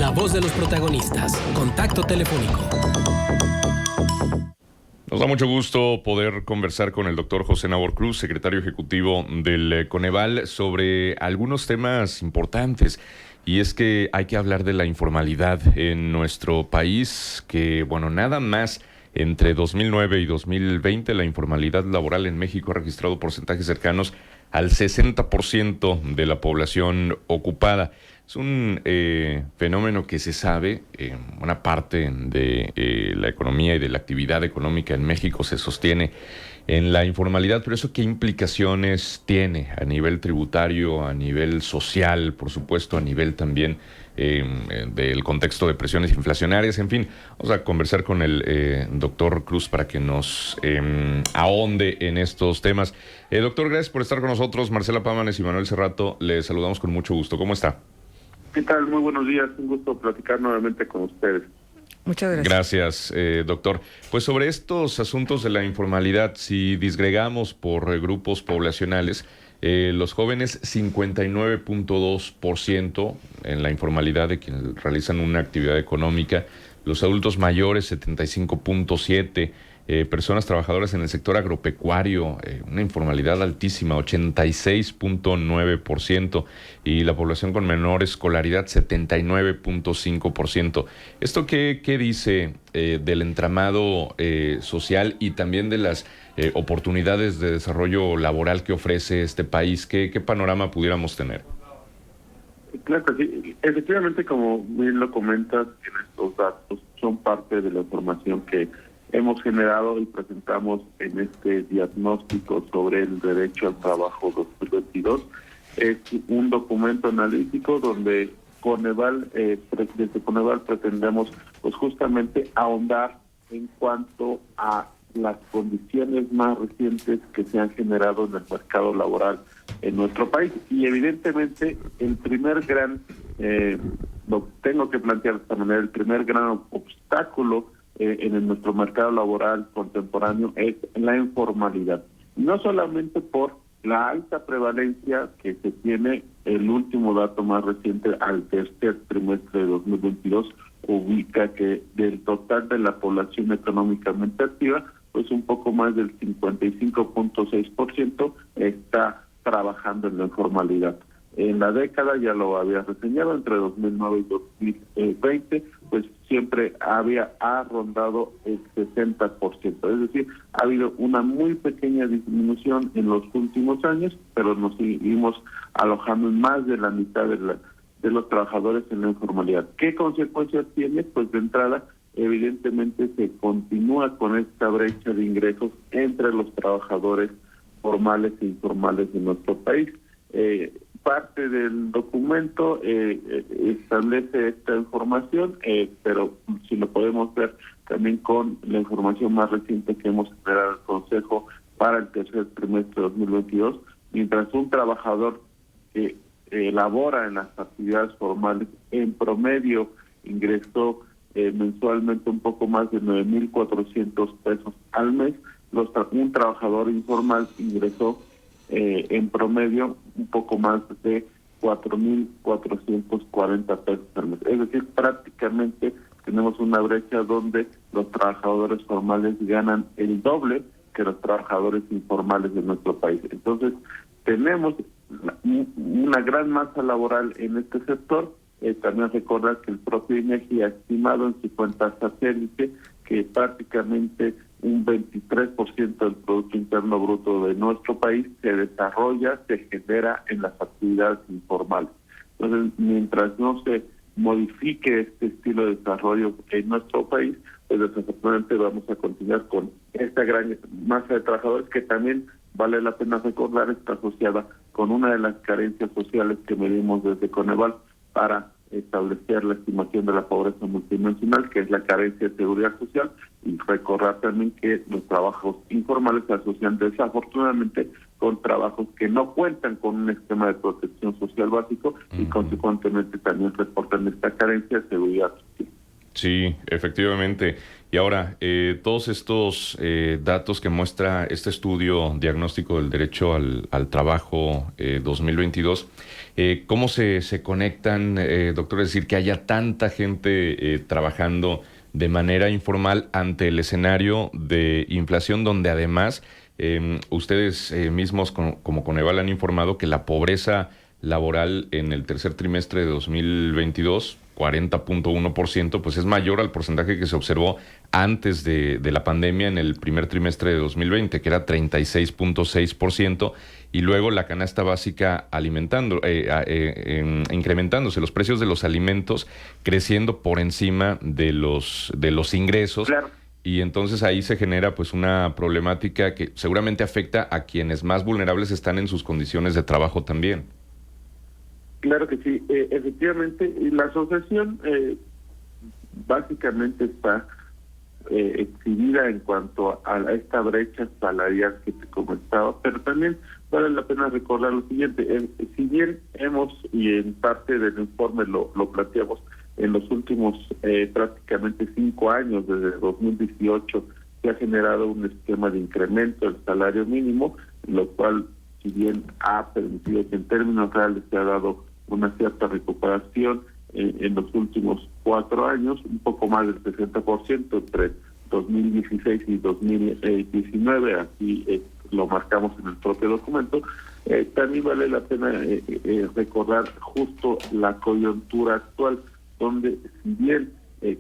la voz de los protagonistas. Contacto telefónico. Nos da mucho gusto poder conversar con el doctor José Nabor Cruz, secretario ejecutivo del Coneval, sobre algunos temas importantes. Y es que hay que hablar de la informalidad en nuestro país, que, bueno, nada más entre 2009 y 2020 la informalidad laboral en México ha registrado porcentajes cercanos al 60% de la población ocupada. Es un fenómeno que se sabe, una parte de la economía y de la actividad económica en México se sostiene en la informalidad, pero ¿eso qué implicaciones tiene a nivel tributario, a nivel social, por supuesto, a nivel también del contexto de presiones inflacionarias? En fin, vamos a conversar con el doctor Cruz para que nos ahonde en estos temas. Doctor, gracias por estar con nosotros. Marcela Pámanes y Manuel Cerrato, le saludamos con mucho gusto. ¿Cómo está? ¿Qué tal? Muy buenos días. Un gusto platicar nuevamente con ustedes. Muchas gracias. Gracias, doctor. Pues sobre estos asuntos de la informalidad, si disgregamos por grupos poblacionales, los jóvenes 59.2% en la informalidad de quienes realizan una actividad económica, los adultos mayores 75.7%, personas trabajadoras en el sector agropecuario, una informalidad altísima, 86.9%, y la población con menor escolaridad, 79.5%. ¿Esto qué dice del entramado social y también de las oportunidades de desarrollo laboral que ofrece este país? ¿Qué panorama pudiéramos tener? Claro que sí. Efectivamente, como bien lo comentas, estos datos son parte de la información que hemos generado y presentamos en este diagnóstico sobre el derecho al trabajo 2022. Es un documento analítico donde desde Coneval pretendemos pues justamente ahondar en cuanto a las condiciones más recientes que se han generado en el mercado laboral en nuestro país. Y evidentemente el primer gran, lo tengo que plantear de esta manera, el primer gran obstáculo en nuestro mercado laboral contemporáneo es la informalidad. No solamente por la alta prevalencia que se tiene, el último dato más reciente al tercer trimestre de 2022 ubica que del total de la población económicamente activa, pues un poco más del 55.6% está trabajando en la informalidad. En la década, ya lo había reseñado, entre 2009 y 2020, pues siempre ha rondado el 60%. Es decir, ha habido una muy pequeña disminución en los últimos años, pero nos seguimos alojando en más de la mitad de los trabajadores en la informalidad. ¿Qué consecuencias tiene? Pues de entrada, evidentemente se continúa con esta brecha de ingresos entre los trabajadores formales e informales de nuestro país. Parte del documento establece esta información, pero si lo podemos ver también con la información más reciente que hemos generado al Consejo para el tercer trimestre de 2022, mientras un trabajador que labora en las actividades formales en promedio ingresó mensualmente un poco más de 9,400 pesos al mes, un trabajador informal ingresó en promedio un poco más de 4,440 pesos al mes. Es decir, prácticamente tenemos una brecha donde los trabajadores formales ganan el doble que los trabajadores informales de nuestro país. Entonces, tenemos una gran masa laboral en este sector. También recordar que el propio INEGI ha estimado en su cuenta satélite que prácticamente un 23% del Producto Interno Bruto de nuestro país se desarrolla, se genera en las actividades informales. Entonces, mientras no se modifique este estilo de desarrollo en nuestro país, pues desafortunadamente vamos a continuar con esta gran masa de trabajadores que también, vale la pena recordar, está asociada con una de las carencias sociales que medimos desde Coneval para establecer la estimación de la pobreza multidimensional, que es la carencia de seguridad social, y recordar también que los trabajos informales se asocian desafortunadamente con trabajos que no cuentan con un esquema de protección social básico y consecuentemente también reportan esta carencia de seguridad social. Sí, efectivamente. Y ahora, todos estos datos que muestra este estudio diagnóstico del derecho al trabajo 2022, ¿cómo se conectan, doctor? Es decir, que haya tanta gente trabajando de manera informal ante el escenario de inflación, donde además ustedes mismos como Coneval han informado que la pobreza laboral en el tercer trimestre de 2022, 40.1%, pues es mayor al porcentaje que se observó antes de la pandemia en el primer trimestre de 2020, que era 36.6%, y luego la canasta básica incrementándose, los precios de los alimentos creciendo por encima de los ingresos. Claro. Y entonces ahí se genera pues una problemática que seguramente afecta a quienes más vulnerables están en sus condiciones de trabajo también. Claro que sí, efectivamente, y la asociación básicamente está exhibida en cuanto a esta brecha salarial que te comentaba, pero también vale la pena recordar lo siguiente, si bien hemos, y en parte del informe lo planteamos, en los últimos prácticamente 5 años, desde 2018, se ha generado un esquema de incremento del salario mínimo, lo cual, si bien ha permitido que en términos reales se ha dado una cierta recuperación en los últimos 4 años, un poco más del 60% entre 2016 y 2019, así lo marcamos en el propio documento. También vale la pena recordar justo la coyuntura actual, donde si bien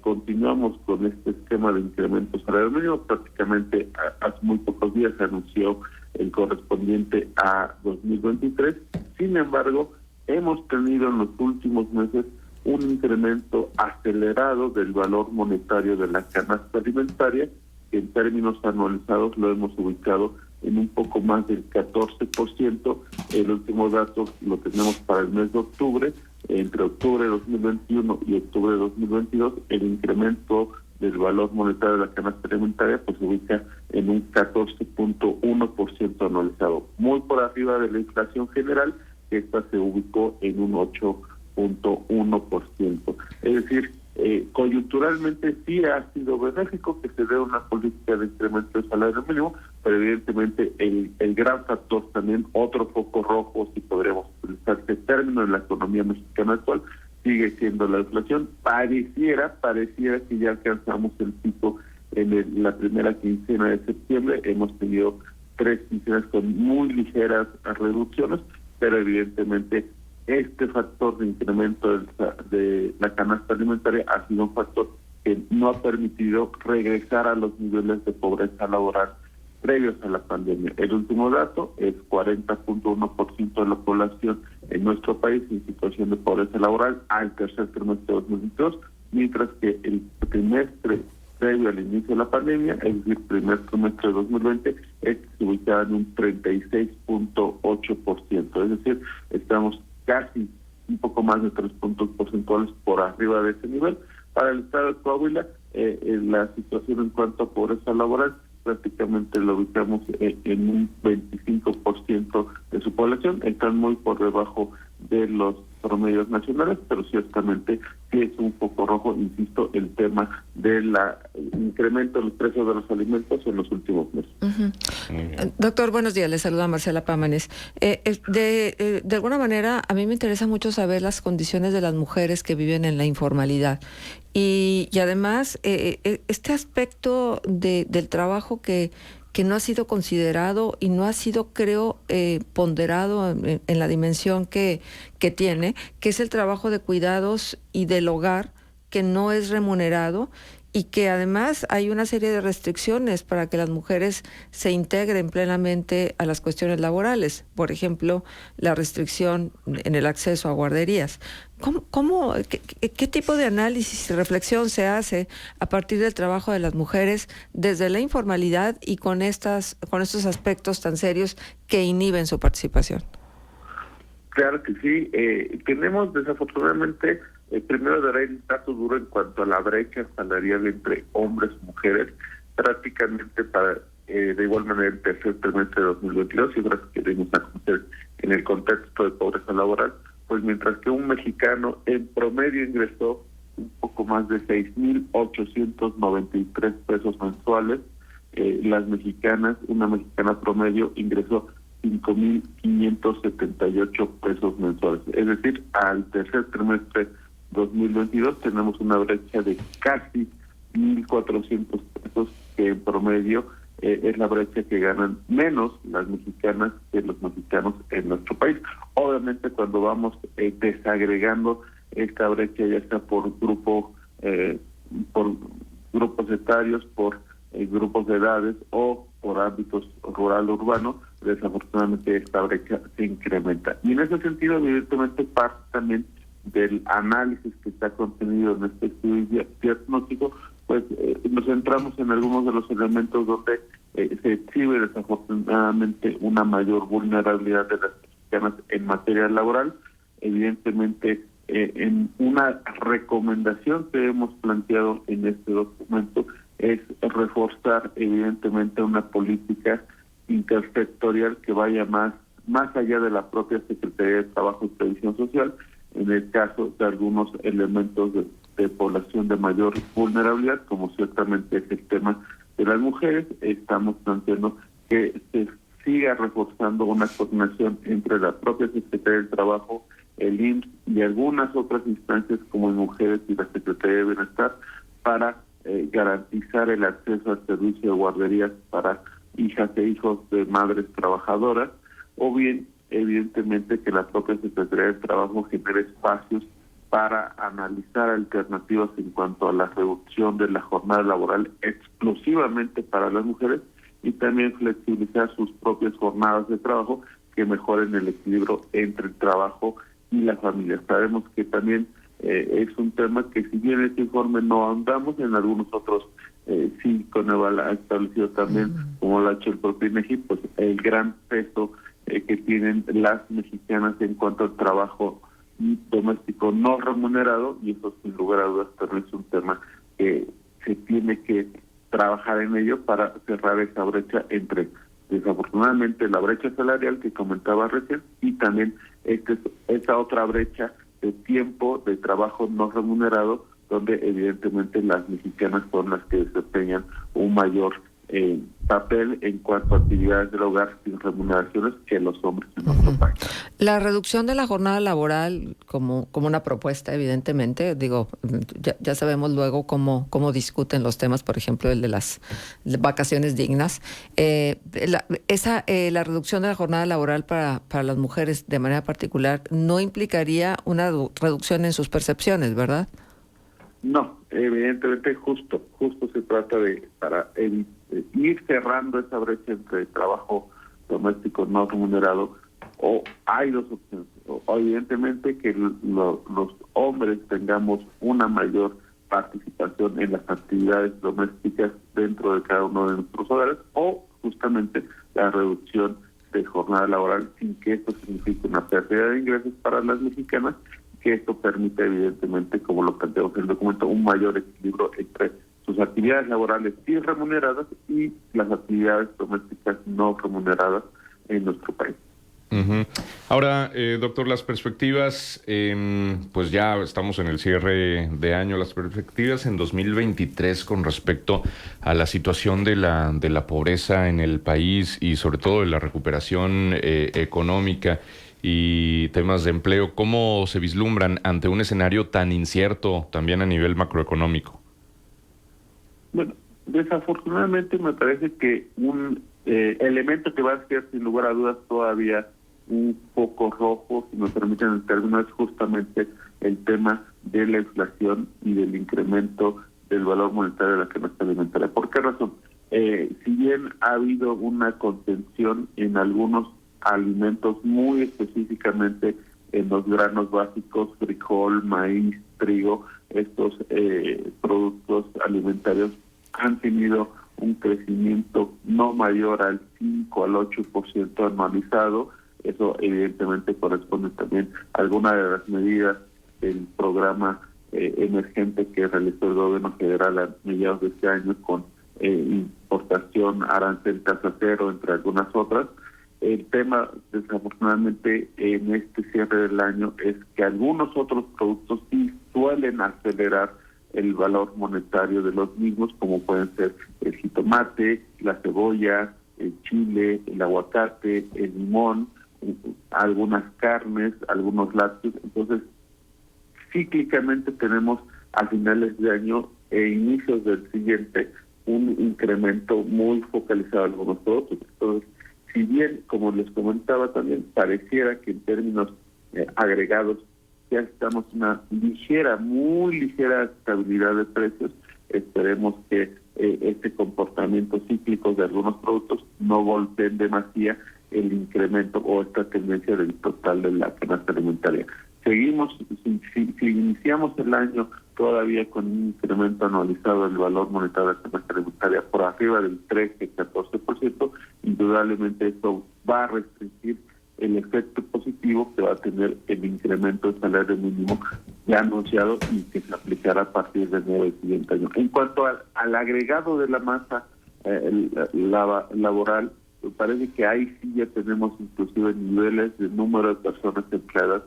continuamos con este esquema de incremento salarial mínimo, prácticamente hace muy pocos días se anunció el correspondiente a 2023, sin embargo, hemos tenido en los últimos meses un incremento acelerado del valor monetario de la canasta alimentaria, que en términos anualizados lo hemos ubicado en un poco más del 14%. El último dato lo tenemos para el mes de octubre. Entre octubre de 2021 y octubre de 2022, el incremento del valor monetario de la canasta alimentaria pues se ubica en un 14.1% anualizado, muy por arriba de la inflación general, que esta se ubicó en un 8.1%. Es decir, coyunturalmente sí ha sido benéfico que se dé una política de incremento del salario mínimo, pero evidentemente el gran factor también, otro foco rojo, si podríamos utilizar este término en la economía mexicana actual, sigue siendo la inflación. Pareciera que ya alcanzamos el pico en la primera quincena de septiembre. Hemos tenido 3 quincenas con muy ligeras reducciones, pero evidentemente este factor de incremento de la canasta alimentaria ha sido un factor que no ha permitido regresar a los niveles de pobreza laboral previos a la pandemia. El último dato es 40.1% de la población en nuestro país en situación de pobreza laboral al tercer trimestre de 2022, mientras que el trimestre previo al inicio de la pandemia, es decir, primer trimestre de 2020, se ubicaba en un 36.8%. Es decir, estamos casi un poco más de 3 puntos porcentuales por arriba de ese nivel. Para el estado de Coahuila, la situación en cuanto a pobreza laboral prácticamente lo ubicamos en un 25% de su población. Están muy por debajo de los promedios nacionales, pero ciertamente sí es un foco rojo, insisto, el tema del incremento de los precios de los alimentos en los últimos meses. Uh-huh. Doctor, buenos días, le saluda Marcela Pámanes. De alguna manera, a mí me interesa mucho saber las condiciones de las mujeres que viven en la informalidad. Y además, este aspecto del trabajo que no ha sido considerado y no ha sido, creo, ponderado en la dimensión que tiene, que es el trabajo de cuidados y del hogar, que no es remunerado y que además hay una serie de restricciones para que las mujeres se integren plenamente a las cuestiones laborales. Por ejemplo, la restricción en el acceso a guarderías. ¿Qué tipo de análisis y reflexión se hace a partir del trabajo de las mujeres desde la informalidad y con estos aspectos tan serios que inhiben su participación? Claro que sí. Tenemos desafortunadamente, primero daré el dato duro en cuanto a la brecha salarial entre hombres y mujeres, prácticamente de igual manera el tercer trimestre de 2022, y ahora queremos conocer en el contexto de pobreza laboral, pues mientras que un mexicano en promedio ingresó un poco más de 6,893 pesos mensuales. Las mexicanas, una mexicana promedio ingresó 5,578 pesos mensuales. Es decir, al tercer trimestre 2022 tenemos una brecha de casi 1,400 pesos, que en promedio es la brecha que ganan menos las mexicanas que los mexicanos en nuestro país. Obviamente, cuando vamos desagregando esta brecha, ya sea por grupos etarios, por grupos de edades o por ámbitos rural-urbano, desafortunadamente esta brecha se incrementa. Y en ese sentido, evidentemente, parte también del análisis que está contenido en este estudio diagnóstico, pues nos centramos en algunos de los elementos donde se exhibe desafortunadamente una mayor vulnerabilidad de las mexicanas en materia laboral. Evidentemente, en una recomendación que hemos planteado en este documento es reforzar evidentemente una política intersectorial que vaya más allá de la propia Secretaría de Trabajo y Previsión Social. En el caso de algunos elementos de población de mayor vulnerabilidad, como ciertamente es el tema de las mujeres, estamos planteando que se siga reforzando una coordinación entre la propia Secretaría del Trabajo, el IMSS y algunas otras instancias como Mujeres y la Secretaría de Bienestar para garantizar el acceso al servicio de guarderías para hijas e hijos de madres trabajadoras, o bien evidentemente que la propia Secretaría de Trabajo genere espacios para analizar alternativas en cuanto a la reducción de la jornada laboral exclusivamente para las mujeres, y también flexibilizar sus propias jornadas de trabajo que mejoren el equilibrio entre el trabajo y la familia. Sabemos que también es un tema que, si bien este informe no ahondamos, en algunos otros sí Coneval ha establecido también, como lo ha hecho el propio INEGI, pues el gran peso que tienen las mexicanas en cuanto al trabajo doméstico no remunerado, y eso sin lugar a dudas también es un tema que se tiene que trabajar en ello para cerrar esa brecha entre, desafortunadamente, la brecha salarial que comentaba recién, y también esa otra brecha de tiempo de trabajo no remunerado, donde evidentemente las mexicanas son las que desempeñan un mayor papel en cuanto a actividades del hogar sin remuneraciones que los hombres en nuestro país. La reducción de la jornada laboral como una propuesta, evidentemente, digo, ya sabemos luego cómo discuten los temas, por ejemplo, el de las vacaciones dignas. La reducción de la jornada laboral para las mujeres de manera particular no implicaría una reducción en sus percepciones, ¿verdad? No, evidentemente justo se trata de para ir cerrando esa brecha entre el trabajo doméstico no remunerado. O hay dos opciones: o evidentemente que los hombres tengamos una mayor participación en las actividades domésticas dentro de cada uno de nuestros hogares, o justamente la reducción de jornada laboral, sin que esto signifique una pérdida de ingresos para las mexicanas, que esto permite evidentemente, como lo planteamos en el documento, un mayor equilibrio entre sus actividades laborales sí remuneradas y las actividades domésticas no remuneradas en nuestro país. Uh-huh. Ahora, doctor, las perspectivas, pues ya estamos en el cierre de año, las perspectivas en 2023 con respecto a la situación de la pobreza en el país y sobre todo de la recuperación económica y temas de empleo, ¿cómo se vislumbran ante un escenario tan incierto también a nivel macroeconómico? Bueno, desafortunadamente me parece que un elemento que va a ser sin lugar a dudas todavía un poco rojo, si me permiten el término, es justamente el tema de la inflación y del incremento del valor monetario de la canasta alimentaria. ¿Por qué razón? Si bien ha habido una contención en algunos alimentos, muy específicamente en los granos básicos, frijol, maíz, trigo, estos productos alimentarios han tenido un crecimiento no mayor al 5 al 8% anualizado. Eso evidentemente corresponde también a alguna de las medidas del programa emergente que realizó el gobierno federal a mediados de este año, con importación, arancel, tasa cero, entre algunas otras. El tema, desafortunadamente, en este cierre del año es que algunos otros productos sí suelen acelerar el valor monetario de los mismos, como pueden ser el jitomate, la cebolla, el chile, el aguacate, el limón, algunas carnes, algunos lácteos. Entonces, cíclicamente tenemos a finales de año e inicios del siguiente un incremento muy focalizado en algunos productos. Entonces, si bien, como les comentaba también, pareciera que en términos agregados ya estamos en una muy ligera estabilidad de precios, esperemos que este comportamiento cíclico de algunos productos no golpeen demasiado el incremento o esta tendencia del total de la canasta alimentaria. Seguimos, si iniciamos el año todavía con un incremento anualizado del valor monetario de la canasta alimentaria por arriba del 13-14%, indudablemente esto va a restringir el efecto positivo que va a tener el incremento del salario mínimo ya anunciado y que se aplicará a partir de enero del siguiente año. En cuanto al agregado de la masa laboral, me parece que ahí sí ya tenemos inclusive niveles de número de personas empleadas,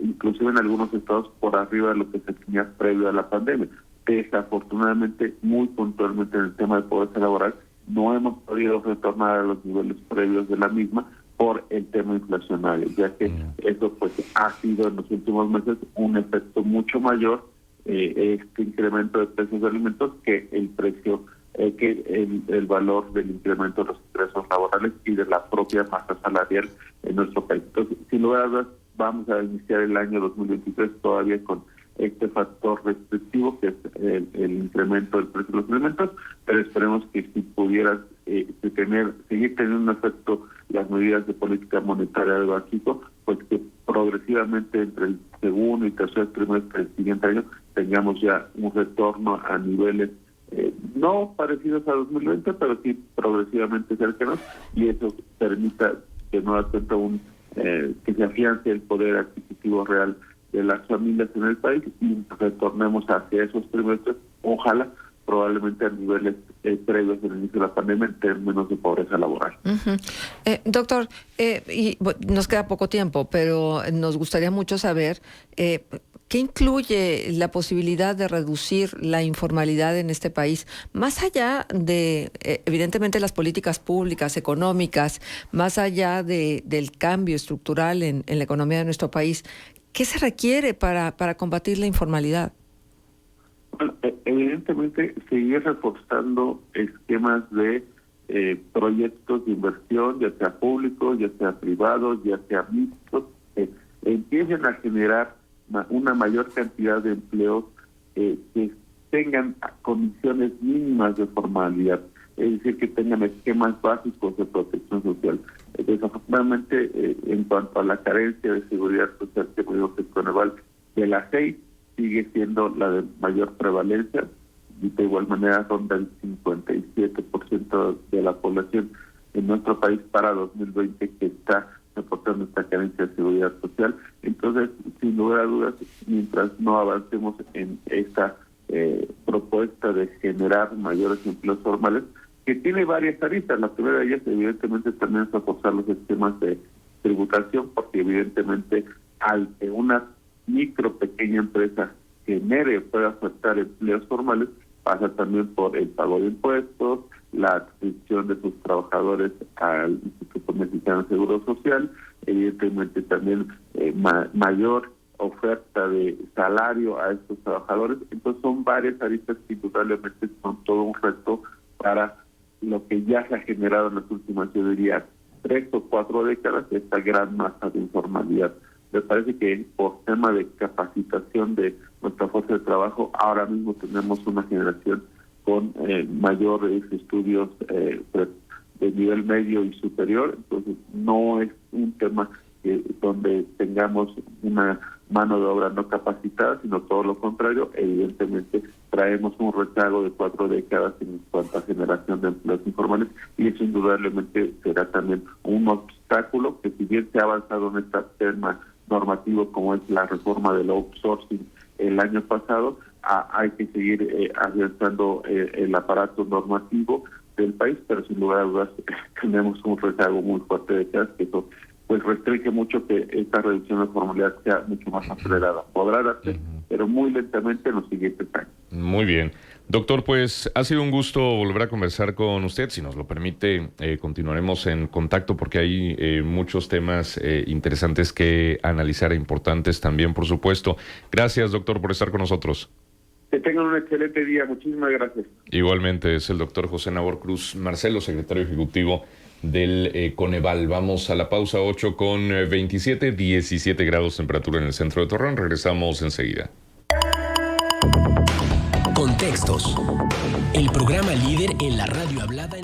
inclusive en algunos estados por arriba de lo que se tenía previo a la pandemia. Desafortunadamente, muy puntualmente en el tema de pobreza laboral, no hemos podido retornar a los niveles previos de la misma por el tema inflacionario, ya que eso pues ha sido en los últimos meses un efecto mucho mayor, este incremento de precios de alimentos, que el precio, el valor del incremento de los ingresos laborales y de la propia masa salarial en nuestro país. Entonces, sin lugar a dudas, vamos a iniciar el año 2023 todavía con este factor restrictivo, que es el incremento del precio de los alimentos, pero esperemos que si pudiera seguir teniendo un efecto las medidas de política monetaria del Banxico, pues que progresivamente entre el segundo y tercer trimestre del siguiente año tengamos ya un retorno a niveles no parecidos a 2020, pero sí progresivamente cercanos, y eso permita que no atenta que se afiance el poder adquisitivo real de las familias en el país y retornemos hacia esos trimestres, ojalá, probablemente a niveles previos al inicio de la pandemia en términos de pobreza laboral. Doctor, y nos queda poco tiempo, pero nos gustaría mucho saber ¿qué incluye la posibilidad de reducir la informalidad en este país? Más allá de, evidentemente, las políticas públicas, económicas, más allá del cambio estructural en la economía de nuestro país, ¿qué se requiere para combatir la informalidad? Bueno, evidentemente, seguir reforzando esquemas de proyectos de inversión, ya sea públicos, ya sea privados, ya sea mixtos, empiecen a generar una mayor cantidad de empleos que tengan condiciones mínimas de formalidad, es decir, que tengan esquemas básicos de protección social. Desafortunadamente, en cuanto a la carencia de seguridad social que tenemos en Coneval, de las 6 sigue siendo la de mayor prevalencia, y de igual manera ronda el 57% de la población en nuestro país para 2020 que está reportando esta carencia de seguridad social. Entonces, sin lugar a dudas, mientras no avancemos en esta propuesta de generar mayores empleos formales, que tiene varias aristas. La primera de ellas, evidentemente, también es reforzar los sistemas de tributación, porque evidentemente al que una pequeña empresa genere o pueda afectar empleos formales, pasa también por el pago de impuestos, la adscripción de sus trabajadores al Instituto Mexicano de Seguro Social, evidentemente también mayor oferta de salario a estos trabajadores. Entonces son varias aristas que indudablemente son todo un reto para lo que ya se ha generado en las últimas, yo diría, 3 o 4 décadas, esta gran masa de informalidad. Me parece que por tema de capacitación de nuestra fuerza de trabajo, ahora mismo tenemos una generación con mayores estudios de nivel medio y superior, entonces no es un tema donde tengamos una mano de obra no capacitada, sino todo lo contrario. Evidentemente traemos un rezago de 4 décadas en cuanto a generación de empleos informales, y eso indudablemente será también un obstáculo que, si bien se ha avanzado en este tema normativo como es la reforma del outsourcing el año pasado, hay que seguir avanzando el aparato normativo del país, pero sin lugar a dudas tenemos un rezago muy fuerte de que eso pues restringe mucho que esta reducción de formalidad sea mucho más acelerada. Podrá darse, pero muy lentamente en los siguientes años. Muy bien. Doctor, pues ha sido un gusto volver a conversar con usted. Si nos lo permite, continuaremos en contacto porque hay muchos temas interesantes que analizar e importantes también, por supuesto. Gracias, doctor, por estar con nosotros. Que tengan un excelente día. Muchísimas gracias. Igualmente, es el doctor José Nabor Cruz Marcelo, secretario ejecutivo del Coneval. Vamos a la pausa, 8:27, 17 grados temperatura en el centro de Torreón. Regresamos enseguida. Contextos. El programa líder en la radio hablada.